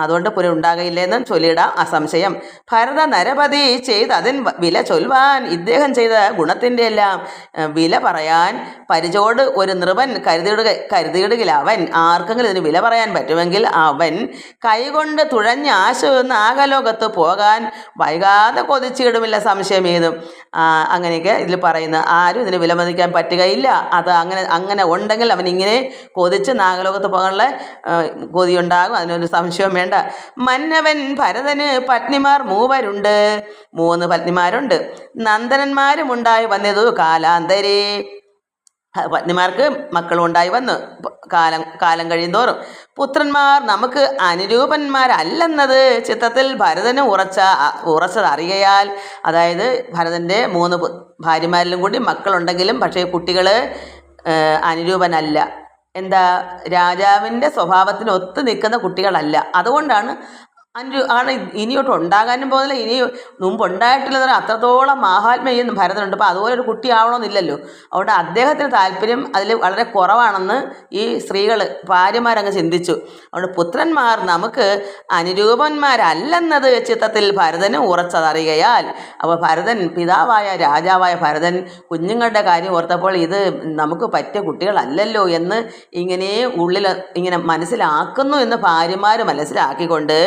അതുകൊണ്ട് പുനരുണ്ടാകയില്ലെന്നും ചൊല്ലിടാം അസംശയം. ഭരത നരപതി ചെയ്തതിൻ വില ചൊൽവാൻ, ഇദ്ദേഹം ചെയ്ത ഗുണത്തിൻ്റെ എല്ലാം വില പറയാൻ പരിചോട് ഒരു നൃപൻ കരുതിയിടുകിൽ അവൻ. ആർക്കെങ്കിലും ഇതിന് വില പറയാൻ പറ്റുമെങ്കിൽ അവൻ കൈകൊണ്ട് തുഴഞ്ഞ് നാഗലോകത്ത് പോകാൻ വൈകാതെ കൊതിച്ചിടുമില്ല സംശയമേതും. അങ്ങനെയൊക്കെ ഇതിൽ പറയുന്ന ആരും ഇതിന് വിലമതിക്കാൻ പറ്റുകയില്ല. അത് അങ്ങനെ ഉണ്ടെങ്കിൽ അവൻ ഇങ്ങനെ കൊതിച്ച് നാഗലോകത്ത് പോകാനുള്ള കൊതിയുണ്ടാകും. അതിനൊരു സംശയം വേണ്ട. മന്നവൻ ഭരതന് പത്നിമാർ 3 പത്നിമാരുണ്ട്. നന്ദനന്മാരും ഉണ്ടായി വന്നതു കാലാന്തരേ. പത്നിമാർക്ക് മക്കളും ഉണ്ടായി വന്നു. കാലം കഴിയുന്തോറും പുത്രന്മാർ നമുക്ക് അനുരൂപന്മാരല്ലെന്നത് ചിത്തത്തിൽ ഭരതന് ഉറച്ചത് അറിയയാൽ. അതായത് ഭരതൻ്റെ 3 ഭാര്യമാരിലും കൂടി മക്കളുണ്ടെങ്കിലും പക്ഷേ കുട്ടികൾ അനുരൂപനല്ല. എന്താ? രാജാവിൻ്റെ സ്വഭാവത്തിന് ഒത്തു നിൽക്കുന്ന കുട്ടികളല്ല. അതുകൊണ്ടാണ് ഇനിയോട്ട് ഉണ്ടാകാനും പോകുന്നില്ല. ഇനി മുമ്പ് ഉണ്ടായിട്ടില്ലെന്ന് പറഞ്ഞാൽ അത്രത്തോളം മാഹാത്മ്യം ഭരതനുണ്ട്. അപ്പോൾ അതുപോലെ ഒരു കുട്ടി ആവണമെന്നില്ലല്ലോ. അതുകൊണ്ട് അദ്ദേഹത്തിന് താല്പര്യം അതിൽ വളരെ കുറവാണെന്ന് ഈ സ്ത്രീകൾ ഭാര്യമാരങ്ങ് ചിന്തിച്ചു. അതുകൊണ്ട് പുത്രന്മാർ നമുക്ക് അനുരൂപന്മാരല്ലെന്നത് ചിത്തത്തിൽ ഭരതന് ഉറച്ചതറിയയാൽ. അപ്പോൾ ഭരതൻ, പിതാവായ രാജാവായ ഭരതൻ കുഞ്ഞുങ്ങളുടെ കാര്യം ഓർത്തപ്പോൾ ഇത് നമുക്ക് പറ്റിയ കുട്ടികളല്ലല്ലോ എന്ന് ഇങ്ങനെ ഉള്ളിൽ ഇങ്ങനെ മനസ്സിലാക്കുന്നു എന്ന് ഭാര്യമാർ മനസ്സിലാക്കിക്കൊണ്ട്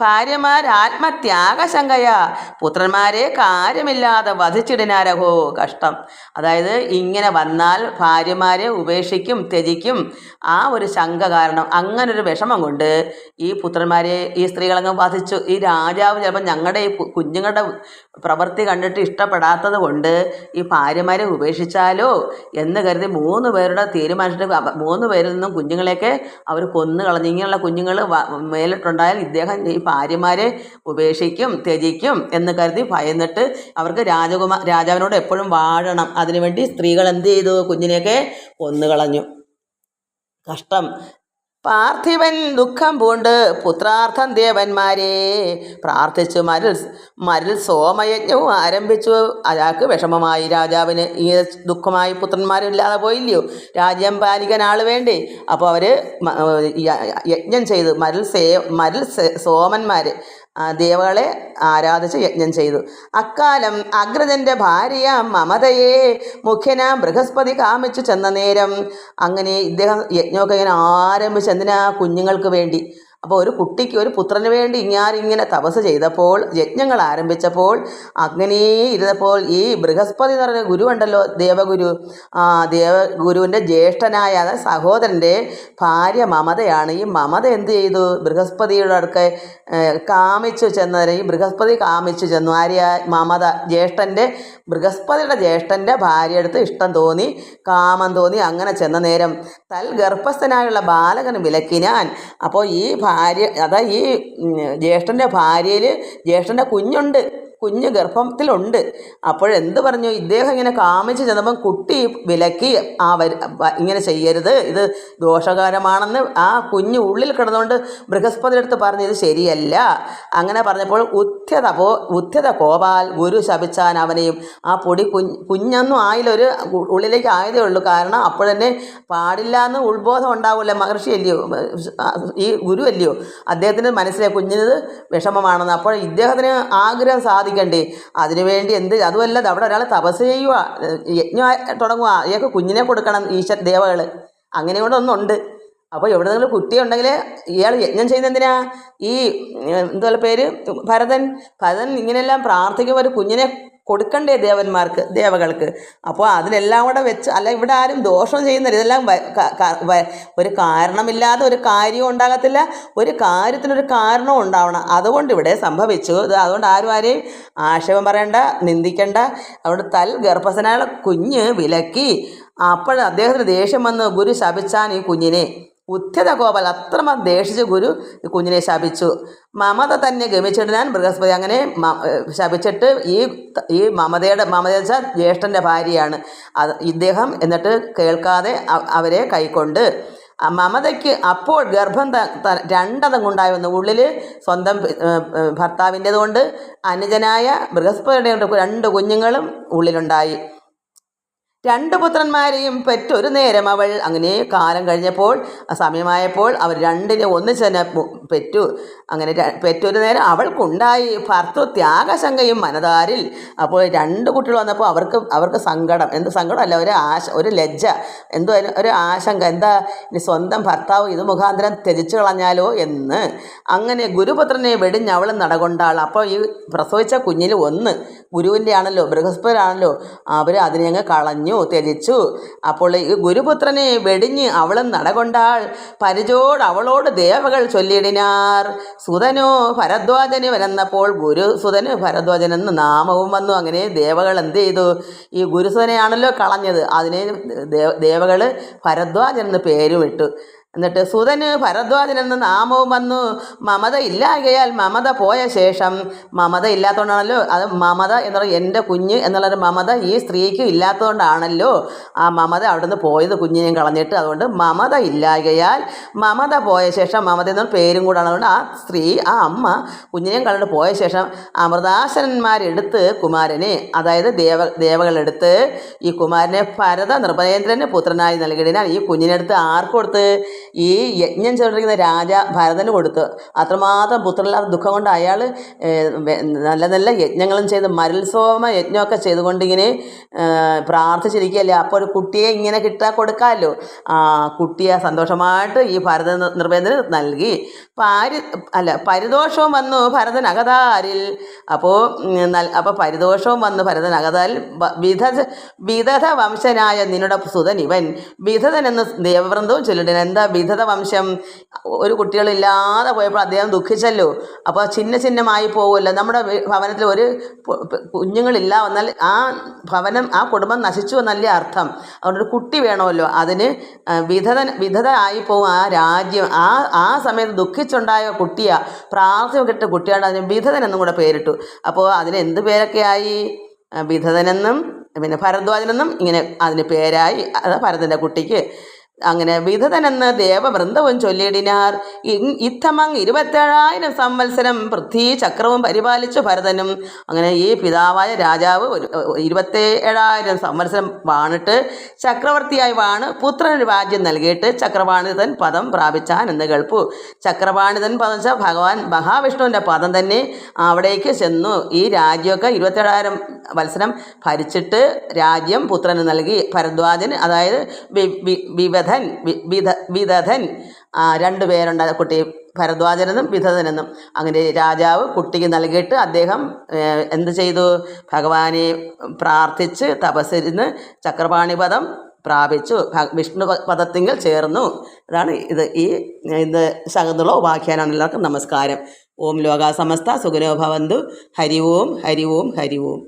ഭാര്യമാർ ആത്മത്യാഗശങ്കയാ പുത്രന്മാരെ കാര്യമില്ലാതെ വധിച്ചിടിനാരഹോ. കഷ്ടം. അതായത് ഇങ്ങനെ വന്നാൽ ഭാര്യമാരെ ഉപേക്ഷിക്കും, ത്യജിക്കും. ആ ഒരു ശങ്ക കാരണം, അങ്ങനൊരു വിഷമം കൊണ്ട് ഈ പുത്രന്മാരെ ഈ സ്ത്രീകളങ്ങ് വധിച്ചു. ഈ രാജാവ് ചിലപ്പോൾ ഞങ്ങളുടെ ഈ കുഞ്ഞുങ്ങളുടെ പ്രവൃത്തി കണ്ടിട്ട് ഇഷ്ടപ്പെടാത്തത് കൊണ്ട് ഈ ഭാര്യമാരെ ഉപേക്ഷിച്ചാലോ എന്ന് കരുതി 3 പേരുടെ തീരുമാനിച്ചിട്ട് 3 പേരിൽ നിന്നും കുഞ്ഞുങ്ങളെയൊക്കെ അവർ കൊന്നു കളഞ്ഞു. ഇങ്ങനെയുള്ള കുഞ്ഞുങ്ങൾ മേലിട്ടുണ്ടായാൽ ഇദ്ദേഹം ഈ ഭാര്യമാരെ ഉപേക്ഷിക്കും, ത്യജിക്കും എന്ന് കരുതി ഭയന്നിട്ട് അവർക്ക് രാജാവിനോട് എപ്പോഴും വാഴണം. അതിനുവേണ്ടി സ്ത്രീകൾ എന്ത് ചെയ്തു? കുഞ്ഞിനെയൊക്കെ കൊന്നുകളഞ്ഞു. കഷ്ടം. പാർത്ഥിവൻ ദുഃഖം പൂണ്ട് പുത്രാർത്ഥം ദേവന്മാരെ പ്രാർത്ഥിച്ചു മരിൽ സോമയജ്ഞവും ആരംഭിച്ചു. അയാൾക്ക് വിഷമമായി രാജാവിന്. ഈ ദുഃഖമായി പുത്രന്മാരില്ലാതെ പോയില്ലയോ, രാജ്യം പാലിക്കാൻ ആൾ വേണ്ടേ. അപ്പോൾ അവർ യജ്ഞം ചെയ്തു. മരിൽ സോമന്മാർ ദേവകളെ ആരാധിച്ച് യജ്ഞം ചെയ്തു. അക്കാലം അഗ്രജൻ്റെ ഭാര്യ മമതയെ മുഖ്യനാം ബൃഹസ്പതി കാമിച്ചു ചെന്ന നേരം. അങ്ങനെ ഇദ്ദേഹം യജ്ഞമൊക്കെ ഇങ്ങനെ ആരംഭിച്ച് എന്തിനാ, കുഞ്ഞുങ്ങൾക്ക് വേണ്ടി. അപ്പോൾ ഒരു കുട്ടിക്ക്, ഒരു പുത്രന് വേണ്ടി ഇങ്ങനെ തപസ് ചെയ്തപ്പോൾ, യജ്ഞങ്ങൾ ആരംഭിച്ചപ്പോൾ, അങ്ങനെ ഇരുന്നപ്പോൾ ഈ ബൃഹസ്പതി എന്ന് പറയുന്ന ഗുരു ഉണ്ടല്ലോ, ദേവഗുരു, ദേവഗുരുവിൻ്റെ ജ്യേഷ്ഠനായ സഹോദരൻ്റെ ഭാര്യ മമതയാണ്. ഈ മമത എന്ത് ചെയ്തു, ബൃഹസ്പതിയുടെ അടുക്കെ കാമിച്ചു ചെന്നവരെ ഈ ബൃഹസ്പതി കാമിച്ചു ചെന്നു. ആര്യ മമത, ബൃഹസ്പതിയുടെ ജ്യേഷ്ഠൻ്റെ ഭാര്യ അടുത്ത് ഇഷ്ടം തോന്നി, കാമം തോന്നി. അങ്ങനെ ചെന്ന നേരം ഗർഭസ്ഥനായുള്ള ബാലകന് വിലക്കിനാൻ. അപ്പോൾ ഈ ഭാര്യ, ഈ ജ്യേഷ്ഠൻ്റെ ഭാര്യയിൽ ജ്യേഷ്ഠൻ്റെ കുഞ്ഞ് ഗർഭത്തിലുണ്ട്. അപ്പോഴെന്ത് പറഞ്ഞു, ഇദ്ദേഹം ഇങ്ങനെ കാമിച്ച് ചെന്നപ്പം കുട്ടി വിലക്കി, ഇങ്ങനെ ചെയ്യരുത്, ഇത് ദോഷകരമാണെന്ന് ആ കുഞ്ഞ് ഉള്ളിൽ കിടന്നുകൊണ്ട് ബൃഹസ്പതിയുടെ അടുത്ത് പറഞ്ഞു, ഇത് ശരിയല്ല. അങ്ങനെ പറഞ്ഞപ്പോൾ ഉദ്ധ്യത കോപാൽ ഗുരു ശപിച്ചാൻ അവനെയും. ആ പൊടി കുഞ്ഞൊന്നും ആയില്ല, ഒരു ഉള്ളിലേക്ക് ആയതേ ഉള്ളൂ. കാരണം അപ്പോഴെന്നെ പാടില്ല എന്ന് ഉത്ബോധം ഉണ്ടാവില്ല. മഹർഷി അല്ലയോ, ഈ ഗുരു അല്ലയോ, അദ്ദേഹത്തിന് മനസ്സിലായി കുഞ്ഞിനത് വിഷമമാണെന്ന്. അപ്പോൾ ഇദ്ദേഹത്തിന് ആഗ്രഹം സാധിക്കണ്ടേ, അതിനുവേണ്ടി അതുമല്ല, അവിടെ ഒരാൾ തപസ് ചെയ്യുക, യജ്ഞം തുടങ്ങുക, ഇയാൾക്ക് കുഞ്ഞിനെ കൊടുക്കണം ദേവകൾ, അങ്ങനെ കൂടെ ഒന്നുണ്ട്. അപ്പോൾ എവിടെയെങ്കിലും കുട്ടിയുണ്ടെങ്കിൽ ഇയാൾ യജ്ഞം ചെയ്യുന്ന എന്തിനാ, ഈ എന്തുപോലെ പേര്, ഭരതൻ ഇങ്ങനെയെല്ലാം പ്രാർത്ഥിക്കുമ്പോൾ ഒരു കുഞ്ഞിനെ കൊടുക്കണ്ടേ ദേവകൾക്ക്. അപ്പോൾ അതിനെല്ലാം കൂടെ വെച്ച്, അല്ല ഇവിടെ ആരും ദോഷം ചെയ്യുന്നില്ല. ഇതെല്ലാം ഒരു കാരണമില്ലാതെ ഒരു കാര്യവും ഉണ്ടാകത്തില്ല, ഒരു കാര്യത്തിനൊരു കാരണവും ഉണ്ടാവണം. അതുകൊണ്ട് ഇവിടെ സംഭവിച്ചു. അതുകൊണ്ട് ആരെയും ആക്ഷേപം പറയണ്ട, നിന്ദിക്കണ്ട. അവിടെ ഗർഭസ്ഥനായ കുഞ്ഞ് വിലക്കി. അപ്പോൾ അദ്ദേഹത്തിന് ദേഷ്യം വന്ന് ഗുരു ശപിച്ചാൻ ഈ കുഞ്ഞിനെ. ഉദ്ധ്യത കോപൽ, അത്രമാത്രം ദേഷിച്ച് ഗുരു കുഞ്ഞിനെ ശപിച്ചു. മമത തന്നെ ഗമിച്ചിടാൻ ബൃഹസ്പതി. അങ്ങനെ ശപിച്ചിട്ട് ഈ മമത വെച്ചാൽ ജ്യേഷ്ഠൻ്റെ ഭാര്യയാണ്. ഇദ്ദേഹം എന്നിട്ട് കേൾക്കാതെ അവരെ കൈക്കൊണ്ട് മമതയ്ക്ക് അപ്പോൾ ഗർഭം രണ്ടതങ്ങുണ്ടായി വന്നു. ഉള്ളിൽ സ്വന്തം ഭർത്താവിൻ്റേത് കൊണ്ട് അനുജനായ ബൃഹസ്പതിയുടെ 2 കുഞ്ഞുങ്ങളും ഉള്ളിലുണ്ടായി. 2 പുത്രന്മാരെയും പെറ്റൊരു നേരം അവൾ. അങ്ങനെ കാലം കഴിഞ്ഞപ്പോൾ, സമയമായപ്പോൾ അവർ 2 ഒന്നിച്ച് തന്നെ പെറ്റു. അങ്ങനെ പെറ്റൊരു നേരം അവൾക്കുണ്ടായി ഭർത്തൃത്യാഗശങ്കയും മനതാരിൽ. അപ്പോൾ 2 കുട്ടികൾ വന്നപ്പോൾ അവർക്ക് സങ്കടം, എന്ത് സങ്കടമല്ല, ഒരു ലജ്ജ, എന്തോ ഒരു ആശങ്ക, എന്താ ഇനി സ്വന്തം ഭർത്താവ് ഇത് മുഖാന്തരം ത്യജിച്ചു കളഞ്ഞാലോ എന്ന്. അങ്ങനെ ഗുരുപുത്രനെ വെടിഞ്ഞ് അവൾ നടകൊണ്ടാൾ. അപ്പോൾ ഈ പ്രസവിച്ച കുഞ്ഞിൽ ഒന്ന് ഗുരുവിൻ്റെ ആണല്ലോ, ബൃഹസ്പതിയാണല്ലോ, അവർ അതിനെ അങ്ങ് കളഞ്ഞു, ത്യജിച്ചു. അപ്പോൾ ഈ ഗുരുപുത്രനെ വെടിഞ്ഞ് അവളും നടകൊണ്ടാൾ. അവളോട് ദേവകൾ ചൊല്ലിടിനാർ. സുതനോ ഭരദ്വാജന് വന്നപ്പോൾ സുതന് ഭരദ്വാജനെന്ന് നാമവും വന്നു. അങ്ങനെ ദേവകൾ എന്ത് ചെയ്തു, ഈ ഗുരുസുതനെയാണല്ലോ കളഞ്ഞത്, അതിനെ ദേവകൾ ഭരദ്വാജനെന്ന് പേരുമിട്ടു. എന്നിട്ട് സുതന് ഭരദ്വാജനെന്ന് നാമവും വന്നു. മമത ഇല്ലായകയാൽ, മമത പോയ ശേഷം, മമത ഇല്ലാത്തതുകൊണ്ടാണല്ലോ, അത് മമത എന്നുള്ള എൻ്റെ കുഞ്ഞ് എന്നുള്ളൊരു മമത ഈ സ്ത്രീക്ക് ഇല്ലാത്തതുകൊണ്ടാണല്ലോ ആ മമത അവിടുന്ന് പോയത്, കുഞ്ഞിനെയും കളഞ്ഞിട്ട്. അതുകൊണ്ട് മമത ഇല്ലായകയാൽ, മമത പോയ ശേഷം, മമത എന്നൊരു പേരും കൂടാണ്. അതുകൊണ്ട് ആ സ്ത്രീ, ആ അമ്മ കുഞ്ഞിനെയും കളഞ്ഞിട്ട് പോയ ശേഷം അമൃതാശനന്മാരെടുത്ത് കുമാരനെ, അതായത് ദേവകളെടുത്ത് ഈ കുമാരനെ ഭരത നൃപേന്ദ്രന് പുത്രനായി നൽകിയതിനാൽ ഈ കുഞ്ഞിനെടുത്ത് ആർക്ക് കൊടുത്ത്, ഈ യജ്ഞം ചെയ്തിരിക്കുന്ന ഭരതന് കൊടുത്തു. അത്രമാത്രം പുത്രനില്ലാത്ത ദുഃഖം കൊണ്ട് അയാൾ നല്ല നല്ല യജ്ഞങ്ങളും ചെയ്ത് മരുത്സവമ യജ്ഞമൊക്കെ ചെയ്തുകൊണ്ടിങ്ങനെ പ്രാർത്ഥിച്ചിരിക്കുകയല്ലേ. അപ്പോൾ ഒരു കുട്ടിയെ ഇങ്ങനെ കൊടുക്കാമല്ലോ. കുട്ടിയെ സന്തോഷമായിട്ട് ഈ ഭരത നൃപേന്ദ്രന് നൽകി. പരിദോഷവും വന്നു ഭരതൻ അകതാരിൽ. അപ്പോൾ പരിദോഷവും വന്നു ഭരതൻ അകതാരിൽ. വിധത വംശനായ നിന്നുടെ സുതൻ ഇവൻ. വിധതൻ എന്ന് ദേവവൃന്ദവും ചൊല്ലിട്ടു. എന്താ വിധത വംശം, ഒരു കുട്ടികളില്ലാതെ പോയപ്പോൾ അദ്ദേഹം ദുഃഖിച്ചല്ലോ. അപ്പോൾ ഛിന്നമായി പോകുമല്ലോ. നമ്മുടെ ഭവനത്തിൽ ഒരു കുഞ്ഞുങ്ങളില്ല വന്നാൽ ആ ഭവനം, ആ കുടുംബം നശിച്ചു എന്നല്ലേ അർത്ഥം. അതുകൊണ്ട് ഒരു കുട്ടി വേണമല്ലോ. അതിന് വിധത ആയിപ്പോവും ആ രാജ്യം. ആ സമയത്ത് ദുഃഖിച്ചുണ്ടായ കുട്ടിയാണ്, പ്രാർത്ഥന കിട്ട കുട്ടിയാണ്. അതിന് വിധതൻ എന്നും കൂടെ പേരിട്ടു. അപ്പോൾ അതിന് എന്ത് പേരൊക്കെയായി, വിധതനെന്നും പിന്നെ ഭരദ്വാജനെന്നും ഇങ്ങനെ അതിന് പേരായി. അത് ഭരതൻ്റെ കുട്ടിക്ക്. അങ്ങനെ വിധതനെന്ന് ദേവവൃന്ദവും ചൊല്ലിടിനാർ. ഇത്തമങ് 27,000 സംവത്സരം പൃഥ്വി ചക്രവും പരിപാലിച്ചു ഭരതനും. അങ്ങനെ ഈ പിതാവായ രാജാവ് 27,000 സംവത്സരം വാണിട്ട് ചക്രവർത്തിയായി വാണ് പുത്രന് രാജ്യം നൽകിയിട്ട് ചക്രപാണിതൻ പദം പ്രാപിച്ചാൻ എന്ന് കേൾപ്പു. ചക്രപാണിതൻ പദം വെച്ചാൽ ഭഗവാൻ മഹാവിഷ്ണുവിൻ്റെ പദം തന്നെ. അവിടേക്ക് ചെന്നു. ഈ രാജ്യമൊക്കെ 27,000 വത്സരം ഭരിച്ചിട്ട് രാജ്യം പുത്രന് നൽകി. ഭരദ്വാജന്, അതായത് വിദധൻ, 2 പേരുണ്ട് കുട്ടി, ഭരദ്വാജനെന്നും വിദധനെന്നും. അങ്ങനെ രാജാവ് കുട്ടിക്ക് നൽകിയിട്ട് അദ്ദേഹം എന്ത് ചെയ്തു? ഭഗവാനെ പ്രാർത്ഥിച്ച് തപസ്സിരുന്ന് ചക്രപാണിപദം പ്രാപിച്ചു, വിഷ്ണു പദത്തിങ്കിൽ ചേർന്നു. അതാണ് ഇത് ശകുന്തള ഉപാഖ്യാനാണ്. എല്ലാവർക്കും നമസ്കാരം. ഓം ലോകാ സമസ്ത സുഖിനോ ഭവന്തു. ഹരി ഓം ഹരി ഓം ഹരി ഓം.